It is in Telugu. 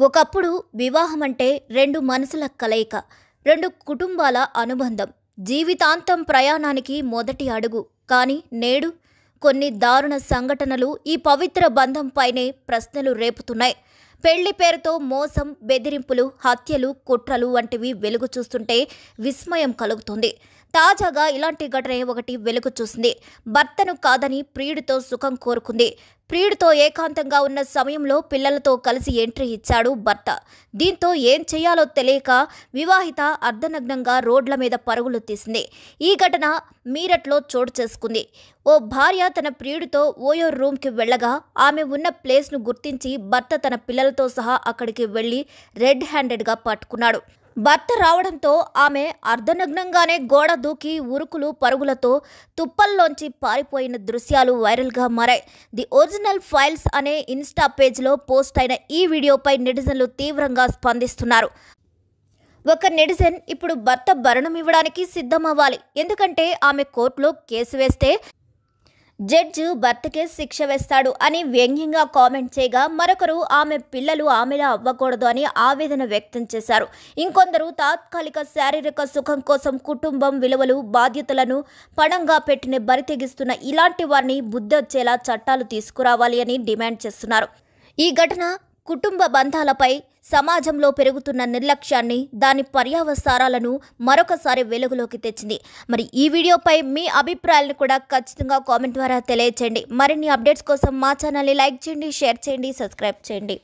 ఒకప్పుడు వివాహం అంటే రెండు మనసుల కలయిక, రెండు కుటుంబాల అనుబంధం, జీవితాంతం ప్రయాణానికి మొదటి అడుగు. కానీ నేడు కొన్ని దారుణ సంఘటనలు ఈ పవిత్ర బంధంపైనే ప్రశ్నలు రేపుతున్నాయి. పెళ్లి పేరుతో మోసం, బెదిరింపులు, హత్యలు, కుట్రలు వంటివి వెలుగు చూస్తుంటే విస్మయం కలుగుతుంది. తాజాగా ఇలాంటి ఘటన ఒకటి వెలుగు చూసింది. భర్తను కాదని ప్రియుడితో సుఖం కోరుకుంది. ప్రియుడితో ఏకాంతంగా ఉన్న సమయంలో పిల్లలతో కలిసి ఎంట్రీ ఇచ్చాడు భర్త. దీంతో ఏం చేయాలో తెలియక వివాహిత అర్ధనగ్నంగా రోడ్ల మీద పరుగులు తీసింది. ఈ ఘటన మీరట్లో చోటు చేసుకుంది. ఓ భార్య తన ప్రియుడితో ఓయో రూమ్కి వెళ్ళగా ఆమె ఉన్న ప్లేస్ను గుర్తించి భర్త తన పిల్లలతో సహా అక్కడికి వెళ్లి రెడ్ హ్యాండెడ్గా పట్టుకున్నాడు. భర్త రావడంతో ఆమె అర్ధనగ్నంగానే గోడ దూకి ఉరుకులు పరుగులతో తుప్పల్లోంచి పారిపోయిన దృశ్యాలు వైరల్గా మారాయి. ది ఒరిజినల్ ఫైల్స్ అనే ఇన్స్టా పేజ్లో పోస్ట్ అయిన ఈ వీడియోపై నెటిజన్లు తీవ్రంగా స్పందిస్తున్నారు. ఒక నెటిజన్ ఇప్పుడు భర్త భరణం ఇవ్వడానికి సిద్ధమవ్వాలి, ఎందుకంటే ఆమె కోర్టులో కేసు వేస్తే జడ్జి భర్తకే శిక్ష వేస్తాడు అని వ్యంగ్యంగా కామెంట్ చేయగా, మరొకరు ఆమె పిల్లలు ఆమెలా అవ్వకూడదు అని ఆవేదన వ్యక్తం చేశారు. ఇంకొందరు తాత్కాలిక శారీరక సుఖం కోసం కుటుంబం విలువలు, బాధ్యతలను పణంగా పెట్టిన బరితెగిస్తున్న ఇలాంటి వారిని బుద్ధొచ్చేలా చట్టాలు తీసుకురావాలి అని డిమాండ్ చేస్తున్నారు. ఈ ఘటన కుటుంబ బంధాలపై సమాజంలో పెరుగుతున్న నిర్లక్ష్యాన్ని, దాని పర్యవసానాలను మరొకసారి వెలుగులోకి తెచ్చింది. మరి ఈ వీడియోపై మీ అభిప్రాయాలను కూడా ఖచ్చితంగా కామెంట్ ద్వారా తెలియచేయండి. మరిన్ని అప్డేట్స్ కోసం మా ఛానల్ని లైక్ చేయండి, షేర్ చేయండి, సబ్స్క్రైబ్ చేయండి.